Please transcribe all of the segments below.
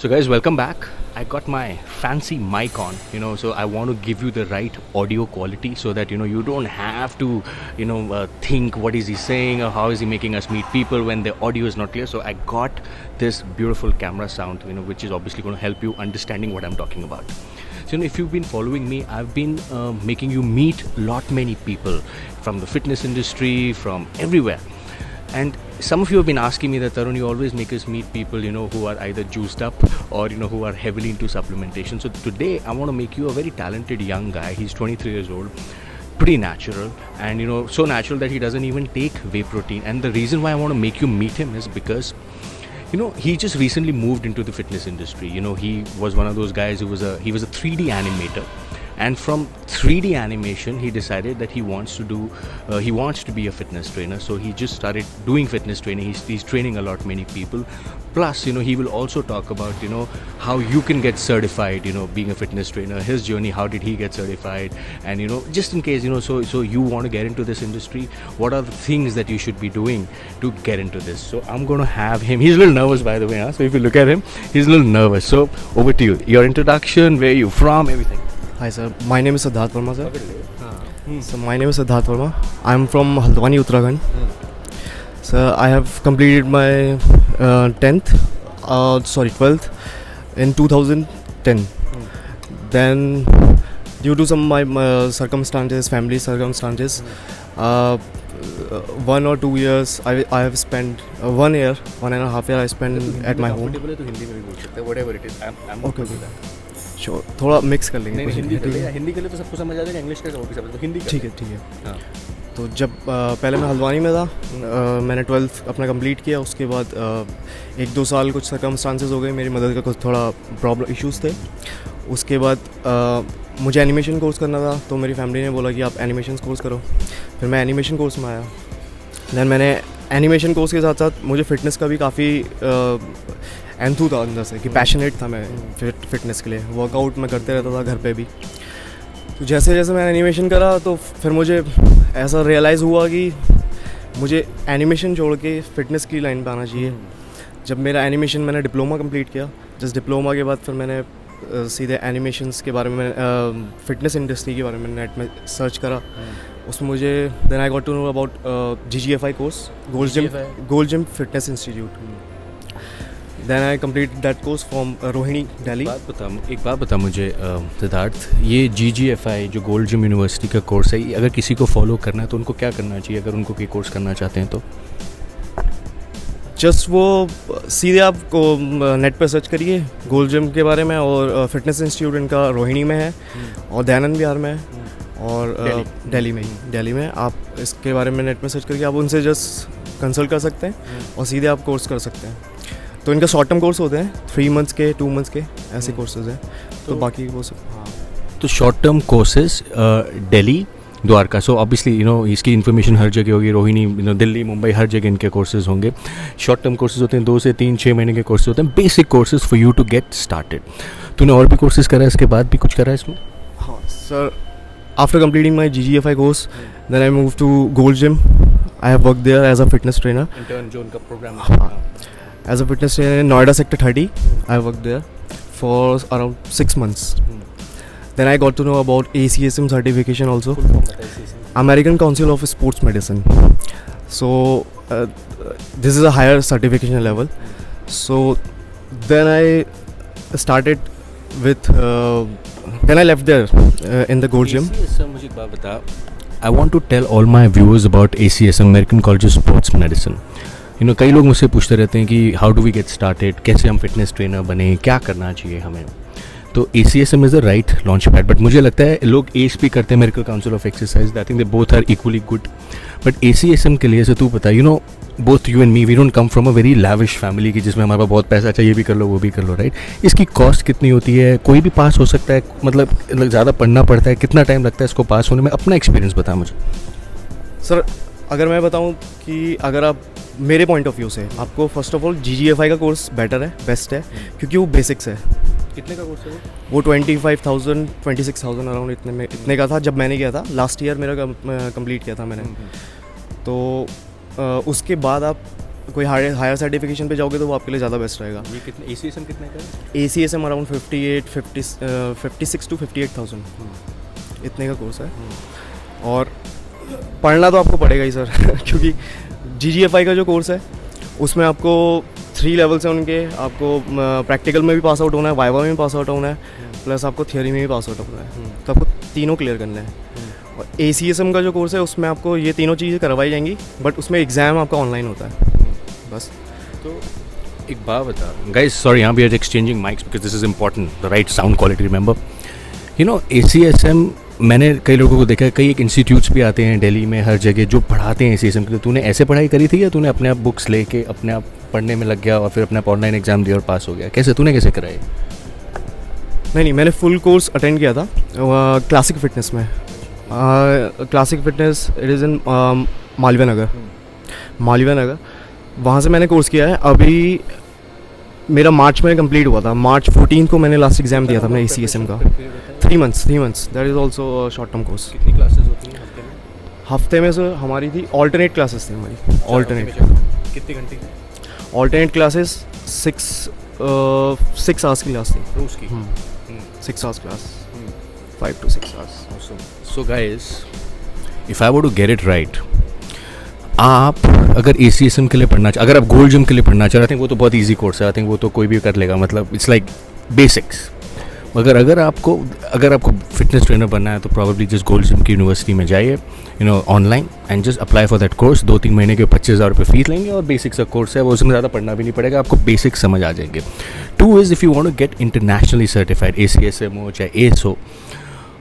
So guys, welcome back. I got my fancy mic on, so I want to give you the right audio quality so that, you don't have to, think what is he saying or how is he making us meet people when the audio is not clear. So I got this beautiful camera sound, which is obviously going to help you understanding what I'm talking about. So, if you've been following me, I've been making you meet many people from the fitness industry, from everywhere. And some of you have been asking me that, Tarun, you always make us meet people, who are either juiced up or, who are heavily into supplementation. So today I want to make you a very talented young guy. He's 23 years old, pretty natural, and, so natural that he doesn't even take whey protein. And the reason why I want to make you meet him is because, he just recently moved into the fitness industry. He was one of those guys who was a 3D animator. And from 3D animation, he decided that he wants to be a fitness trainer. So he just started doing fitness training. He's training a lot many people. Plus, he will also talk about, how you can get certified, being a fitness trainer, his journey, how did he get certified, and, just in case, so you want to get into this industry, what are the things that you should be doing to get into this? So I'm going to have him. He's a little nervous, by the way. So if you look at him, he's a little nervous. So over to you. Your introduction, where are you from, everything. Hi sir, my name is Siddharth Verma sir. So my name is Siddharth Verma. I am from Haldwani, Uttarakhand. Sir, I have completed my 12th in 2010. Then due to some of my circumstances, family circumstances, 1 or 2 years I have spent 1 year, 1.5 year I spent at my home. Whatever it is, I'm okay with that. Sure, थोड़ा mix कर लेंगे. हिंदी के लिए तो सबको समझ आ जाएगा, English का वो भी समझ, तो हिंदी ठीक है. हाँ. तो जब पहले मैं हल्द्वानी में था, मैंने 12th अपना कंप्लीट किया. उसके बाद 1-2 साल कुछ सर्कमस्टांसेस हो गए, मेरी मदर का कुछ थोड़ा प्रॉब्लम इश्यूज़ थे. उसके बाद मुझे एनिमेशन कोर्स करना था, तो मेरी फैमिली ने बोला कि आप एनिमेशन कोर्स करो. फिर मैं एनिमेशन कोर्स में आया. दैन मैंने एनिमेशन कोर्स के साथ साथ मुझे फ़िटनेस का भी काफ़ी एंथू था अंदर से, कि पैशनेट था मैं फिटनेस के लिए. वर्कआउट मैं करते रहता था घर पे भी. तो जैसे जैसे मैंने एनिमेशन करा, तो फिर मुझे ऐसा रियलाइज़ हुआ कि मुझे एनिमेशन छोड़ के फ़िटनेस की लाइन पे आना चाहिए. जब मेरा एनिमेशन मैंने डिप्लोमा कंप्लीट किया, जिस डिप्लोमा के बाद फिर मैंने सीधे एनिमेशंस के बारे में, फ़िटनेस इंडस्ट्री के बारे में नेट में सर्च करा. उसमें मुझे then I got to know about GGFI course, gold gym fitness institute. Then I completed that course from Rohini, Delhi. एक बात बता मुझे सिद्धार्थ, ये GGFI जो गोल्ड जिम यूनिवर्सिटी का कोर्स है, अगर किसी को फॉलो करना है तो उनको क्या करना चाहिए, अगर उनको कोई कोर्स करना चाहते हैं तो? जस्ट वो सीधे आपको नेट पर सर्च करिए गोल्ड जिम के बारे में, और फिटनेस इंस्टीट्यूट इनका रोहिणी में है और दयानंद विहार में है, और दिल्ली में. आप इसके बारे में नेट में सर्च करके आप उनसे जस्ट कंसल्ट कर सकते हैं और सीधे आप कोर्स कर सकते हैं. तो इनका शॉर्ट टर्म कोर्स होते हैं, 3 मंथ्स के, 2 मंथ्स के, ऐसे कोर्सेज हैं. तो बाकी वो सब. हाँ, तो short term courses Delhi, Dwarka. So obviously इसकी इन्फॉर्मेशन हर जगह होगी, रोहिणी, दिल्ली, मुंबई, हर जगह इनके कोर्सेज होंगे. शॉर्ट टर्म कोर्सेज होते हैं 2 से 3, 6 महीने के कोर्सेज होते हैं, basic courses for you to get started. तूने और भी कोर्सेज करा है, इसके बाद भी कुछ करा है इसमें? हाँ sir, after completing my GGFI course, then I moved to Gold Gym. I have worked there as a fitness trainer. Intern जो उनका प्रोग्राम. हाँ, as a fitness trainer in Noida Sector 30. I worked there for around 6 months. Then I got to know about ACSM certification also. American Council of Sports Medicine. So this is a higher certification level. So then I started with then I left there in the Gold Gym. ACSM, मुझे एक बात बता. I want to tell all my viewers about ACSM, American College of Sports Medicine. कई लोग मुझसे पूछते रहते हैं कि how do we get started, कैसे हम फिटनेस ट्रेनर बने, क्या करना चाहिए हमें. तो ACSM is the right launch pad. But मुझे लगता है लोग ASP करते हैं, American council of exercise. I think they both are equally good. But ACSM के लिए से तू पता, both you and me, we don't come from a very lavish family की जिसमें हमारे पास बहुत पैसा चाहिए, भी कर लो वो भी कर लो, राइट. इसकी कॉस्ट कितनी होती है, कोई भी पास हो सकता है, मतलब ज़्यादा पढ़ना पड़ता है, कितना टाइम लगता है इसको पास होने में? अपना एक्सपीरियंस बता मुझे. सर, अगर मैं बताऊं कि अगर आप मेरे पॉइंट ऑफ व्यू से, आपको फर्स्ट ऑफ ऑल GGFI का कोर्स बेटर है, बेस्ट है, क्योंकि वो बेसिक्स है. कितने का कोर्स है वो? 25,000 26,000 अराउंड इतने का था जब मैंने किया था. लास्ट ईयर मेरा कंप्लीट किया था मैंने. तो उसके बाद आप कोई हायर सर्टिफिकेशन पे जाओगे तो वो आपके लिए ज़्यादा बेस्ट रहेगा। ये कितने ACSM कितने का है? ACSM अराउंड 56 to 58,000 इतने का कोर्स है। और पढ़ना तो आपको पड़ेगा ही सर क्योंकि GGFI का जो कोर्स है उसमें आपको 3 लेवल्स हैं उनके। आपको प्रैक्टिकल में भी पास आउट होना है, वाइवा में भी पास आउट होना है, प्लस आपको थियोरी में भी पास आउट होना है। तो आपको तीनों क्लियर करना है। और ACSM का जो कोर्स है उसमें आपको ये तीनों चीज़ें करवाई जाएंगी, बट उसमें एग्ज़ाम आपका ऑनलाइन होता है बस। तो एक बात बता गाइस, सॉरी यहाँ भी exchanging mics because this is important, the right sound quality remember. You know ACSM मैंने कई लोगों को देखा है, कई एक इंस्टीट्यूट्स भी आते हैं दिल्ली में हर जगह जो पढ़ाते हैं ACSM के लिए। तूने ऐसे पढ़ाई करी थी या तूने अपने आप बुक्स लेके अपने आप पढ़ने में लग गया और फिर अपने आप ऑनलाइन एग्जाम दिया और पास हो गया? कैसे तूने कैसे कराई? नहीं, मैंने फुल कोर्स अटेंड किया था क्लासिक फिटनेस में। Classic fitness it is in Malviya Nagar. वहाँ से मैंने कोर्स किया है। अभी मेरा मार्च में कंप्लीट हुआ था। मार्च 14 को मैंने लास्ट एग्ज़ाम दिया था अपना ACSM का। 3 months that is also short term course. कितनी क्लासेस होती हैं हफ्ते में? हफ्ते में सर हमारी थी ऑल्टरनेट क्लासेस थी हमारी। ऑल्टरनेट कितने घंटे की? ऑल्टरनेट क्लासेस 6 आवर्स की क्लास थी रोज की? 6 hours class, 5 to 6 hours. So guys, if I want to get it right, आप अगर ACSM के लिए पढ़ना चाह, अगर आप गोल्ड जिम के लिए पढ़ना चाह रहे हैं, वो तो बहुत इजी कोर्स है। आई थिंक वो तो कोई भी कर लेगा, मतलब इट्स लाइक बेसिक्स। मगर अगर आपको फिटनेस ट्रेनर बनना है तो प्रॉब्लली जस्ट गोल्ड जिम की यूनिवर्सिटी में जाइए, you know, online, and just apply for that course. 2-3 महीने के 25,000 रुपये फीस लेंगे और बेसिक्स का कोर्स है वो, उसमें ज़्यादा पढ़ना भी नहीं पड़ेगा, आपको बेसिक्स समझ आ जाएंगे। 2 is if you want to get internationally certified, ACSM हो चाहे ACE हो,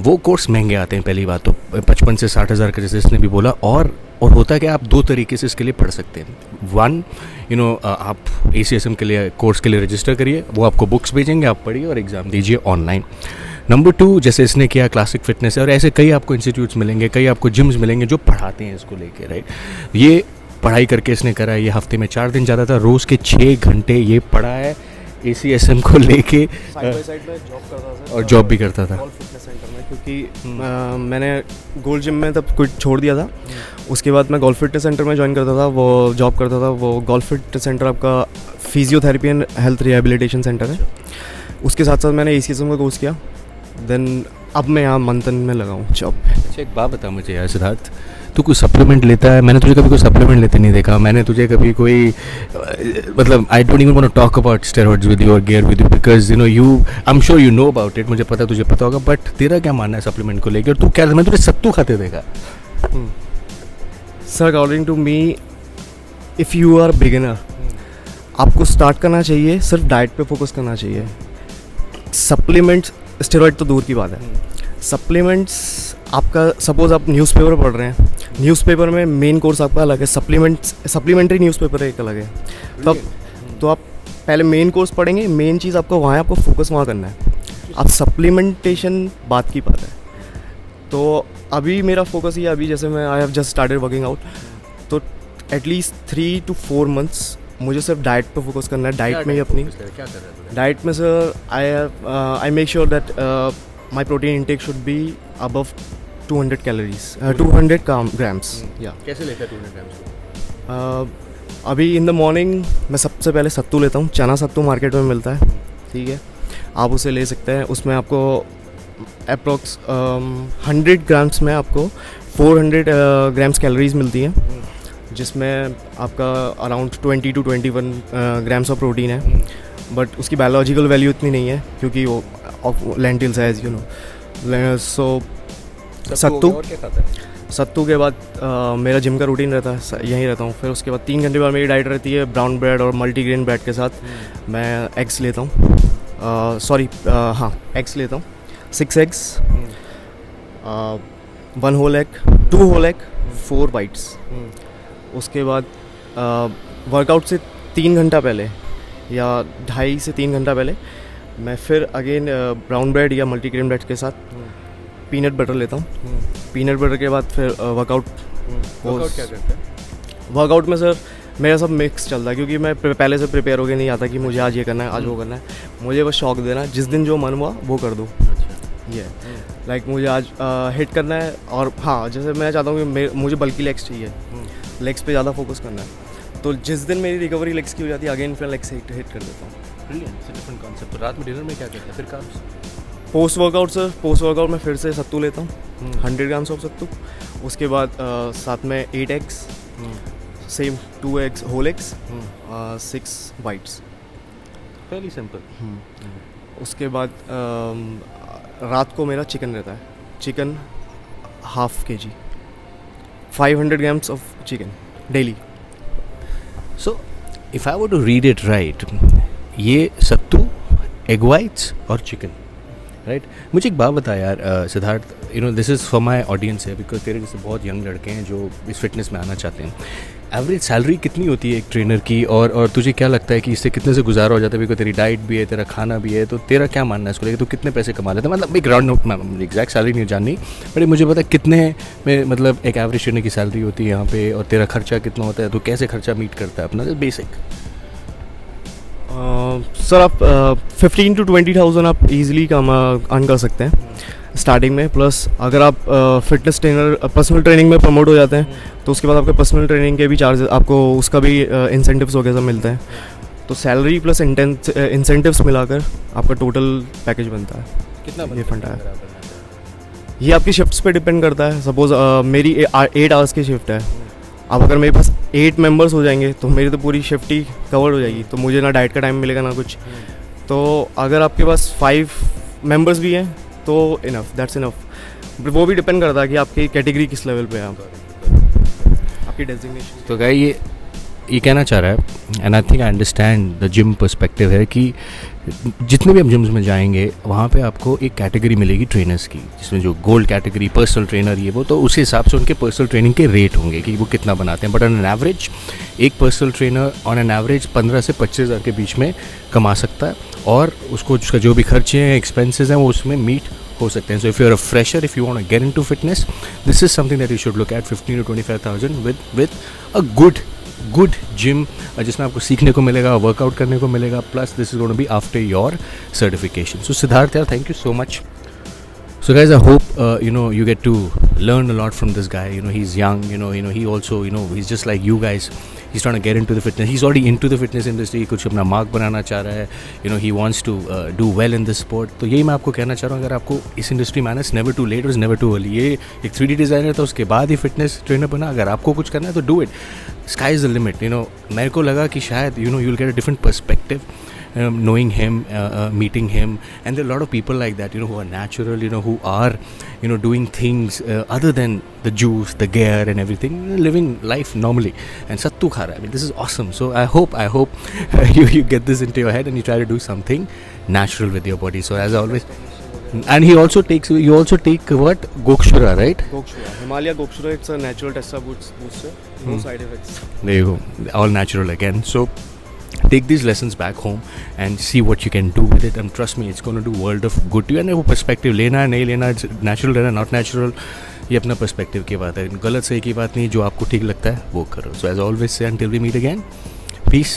वो कोर्स महंगे आते हैं। पहली बात तो 55 से 60,000 का, जैसे इसने भी बोला। और होता है कि आप 2 तरीके से इसके लिए पढ़ सकते हैं। 1, यू नो, आप ACSM के लिए कोर्स के लिए रजिस्टर करिए, वो आपको बुक्स भेजेंगे, आप पढ़िए और एग्ज़ाम दीजिए ऑनलाइन। नंबर 2, जैसे इसने किया क्लासिक फिटनेस है, और ऐसे कई आपको इंस्टीट्यूट्स मिलेंगे, कई आपको जिम्स मिलेंगे जो पढ़ाते हैं इसको लेके, राइट। ये पढ़ाई करके इसने करा है। ये हफ्ते में 4 दिन जाता था, रोज़ के 6 घंटे ये पढ़ा है ACSM को लेके, साइड बाय साइड में जॉब करता था और जॉब भी करता था गोल्ड फिटनेस सेंटर में, क्योंकि मैंने गोल्ड जिम में तब कुछ छोड़ दिया था। उसके बाद मैं गोल्ड फिटनेस सेंटर में ज्वाइन करता था, वो जॉब करता था। वो गोल्ड फिटनेस सेंटर आपका physiotherapy and health rehabilitation centre है। उसके साथ साथ मैंने ACSM का कोर्स किया। देन अब मैं यहाँ मंथन में लगा हूँ जॉब में। अच्छा, एक बात बता मुझे यार सिद्धार्थ, तू कुछ सप्लीमेंट लेता है? मैंने तुझे कभी कोई सप्लीमेंट लेते नहीं देखा। मैंने तुझे कभी कोई, मतलब I don't even want to talk about steroids with you और gear with you, because you know I am sure you know about it. मुझे पता है तुझे पता होगा, बट तेरा क्या मानना है सप्लीमेंट को लेकर? और तू क्या, मैं तुझे सत्तू खाते देखा। Sir according to me, if you are beginner, आपको स्टार्ट करना चाहिए, सिर्फ डाइट पे फोकस करना चाहिए। सप्लीमेंट्स, स्टेरॉइड तो दूर की बात है। सप्लीमेंट्स आपका, सपोज आप न्यूज़पेपर पढ़ रहे हैं, न्यूज़पेपर में मेन कोर्स आपका अलग है, सप्लीमेंट्री न्यूज़पेपर एक अलग है। तो आप पहले मेन कोर्स पढ़ेंगे, मेन चीज़ आपको वहाँ है, आपको फोकस वहाँ करना है। अब सप्लीमेंटेशन बात की बात है। तो अभी मेरा फोकस ये, अभी जैसे मैं I have just started working out, तो एटलीस्ट 3 to 4 months मुझे सिर्फ डाइट पे फोकस करना है। डाइट में ही अपनी, क्या कर रहा है? डाइट में sir I make sure that my protein intake should be above 200 calories, 200 grams। या कैसे लेता है 200 ग्राम? अभी इन द मॉर्निंग मैं सबसे पहले सत्तू लेता हूँ। चना सत्तू मार्केट में मिलता है, ठीक है, आप उसे ले सकते हैं। उसमें आपको अप्रोक्स 100 grams में आपको 400 grams कैलोरीज मिलती हैं, जिसमें आपका around 20 to 21 grams of protein है। बट उसकी बायोलॉजिकल वैल्यू इतनी नहीं है क्योंकि वो लेंटिल्स है, यू नो। सो सत्तू के बाद मेरा जिम का रूटीन रहता है, यहीं रहता हूँ। फिर उसके बाद 3 घंटे बाद मेरी डाइट रहती है ब्राउन ब्रेड और मल्टीग्रेन ब्रेड के साथ। मैं एग्स लेता हूँ, एग्स लेता हूँ, 6 eggs, 1 whole egg, 2 whole egg, 4 bites। उसके बाद वर्कआउट से 3 घंटा पहले या 2.5 से 3 घंटा पहले मैं फिर अगेन ब्राउन ब्रेड या मल्टीग्रेन ब्रेड के साथ पीनट बटर लेता हूँ। पीनट बटर के बाद फिर वर्कआउट क्या करता है? वर्कआउट में सर मेरा सब मिक्स चलता है, क्योंकि मैं पहले से प्रिपेयर होकर नहीं आता कि मुझे आज ये करना है, आज वो करना है। मुझे बस शौक देना, जिस दिन जो मन हुआ वो कर दूँ। ये लाइक मुझे आज हिट करना है, और हाँ, जैसे मैं चाहता हूँ कि मुझे बल्कि लेग्स चाहिए, लेग्स पे ज़्यादा फोकस करना है, तो जिस दिन मेरी रिकवरी लेग्स की हो जाती है अगेन फिर लेग्स हिट कर देता हूँ। Brilliant, different concept. तो रात में डिनर में क्या करते हैं फिर कार्ब्स? पोस्ट वर्कआउट में फिर से सत्तू लेता हूँ, 100 ग्राम्स ऑफ सत्तू। उसके बाद साथ में 8 eggs, same 2 eggs whole eggs, 6 whites. Fairly simple. उसके बाद रात को मेरा चिकन रहता है, chicken half kg, 500 grams of chicken daily. So, if I were to read it right, ये सत्तू, एग वाइट्स और चिकन, राइट? मुझे एक बात बता यार Siddharth, you know this is for my audience है, बिकॉज तेरे जैसे बहुत यंग लड़के हैं जो इस फिटनेस में आना चाहते हैं। एवरेज सैलरी कितनी होती है एक ट्रेनर की, और तुझे क्या लगता है कि इससे कितने से गुजारा हो जाता है? बिकॉज तेरी डाइट भी है, तेरा खाना भी है, तो तेरा क्या मानना है इसको लेकर? तो कितने पैसे कमा लेता है? मतलब एक राउंड एग्जैक्ट सैलरी नहीं जाननी, बट मुझे पता है कितने में मतलब एक एवरेज ट्रेनर की सैलरी होती है यहाँ पे, और तेरा खर्चा कितना होता है, तो कैसे खर्चा मीट करता है अपना बेसिक? सर आप 15 to 20,000 आप इजीली अर्न कर सकते हैं स्टार्टिंग में। प्लस अगर आप फिटनेस ट्रेनर पर्सनल ट्रेनिंग में प्रमोट हो जाते हैं तो उसके बाद आपके पर्सनल ट्रेनिंग के भी चार्जेस, आपको उसका भी इंसेंटिव्स वगैरह सब मिलते हैं। तो सैलरी प्लस इंसेंटिव्स मिलाकर आपका टोटल पैकेज बनता है। कितना ये फंडा है, ये आपकी शिफ्ट्स पे डिपेंड करता है। सपोज मेरी 8 आवर्स की शिफ्ट है, अब अगर मेरे पास 8 मेंबर्स हो जाएंगे तो मेरी तो पूरी शिफ्ट ही कवर्ड हो जाएगी, तो मुझे ना डाइट का टाइम मिलेगा ना कुछ। तो अगर आपके पास 5 मेंबर्स भी हैं तो इनफ, दैट्स इनफ। वो भी डिपेंड करता है कि आपकी कैटेगरी किस लेवल पे है, आपकी डेजिग्नेशन। तो गाइस ये कहना चाह रहा है, and I think I understand the gym perspective है कि जितने भी हम जिम्स में जाएंगे वहाँ पे आपको एक कैटेगरी मिलेगी ट्रेनर्स की, जिसमें जो गोल्ड कैटेगरी, पर्सनल ट्रेनर, ये वो, तो उस हिसाब से उनके पर्सनल ट्रेनिंग के रेट होंगे कि वो कितना बनाते हैं। बट ऑन एन एवरेज एक personal trainer on an average 15 से 25 हज़ार के बीच में कमा सकता है, और उसको उसका जो भी खर्चे हैं, एक्सपेंसेस हैं, वो उसमें मीट हो सकते हैं। So if you are a fresher, if you want to get into fitness, this is something that you should look at 15 to 25,000 with a good gym, जिसमें आपको सीखने को मिलेगा, वर्कआउट करने को मिलेगा, plus this is going to be after your certification. So Siddharth यार, thank you so much. So guys, I hope you get to learn a lot from this guy. He's young, he also, he's just like you guys. He's trying to get into the fitness. He's already into the fitness industry. कुछ अपना mark बनाना चाह रहा है. He wants to do well in this sport. तो यही मैं आपको कहना चाह रहा हूँ, अगर आपको इस इंडस्ट्री में आना, it's never too late, it's never too early. ये एक 3D डिज़ाइनर था, उसके बाद ही फिटनेस ट्रेनर बना. अगर आपको कुछ करना है तो do it. Sky is the limit. मेरे को लगा कि शायद you'll get a different perspective. Knowing him, meeting him, and there are a lot of people like that, who are natural, who are, doing things other than the juice, the gear, and everything, living life normally. And sattu kha raha hai. I mean, this is awesome. So I hope you get this into your head and you try to do something natural with your body. So as always, and you also take what? Gokshura, right? Gokshura, Himalaya Gokshura. It's a natural Tessa booster. No side effects. There you go. All natural again. So take these lessons back home and see what you can do with it, and trust me, it's going to do world of good to you. And वो perspective लेना है, नहीं लेना, natural रहना, not natural, ये अपना perspective की बात है. गलत सही की बात नहीं, जो आपको ठीक लगता है वो करो. So as always say, until we meet again, peace.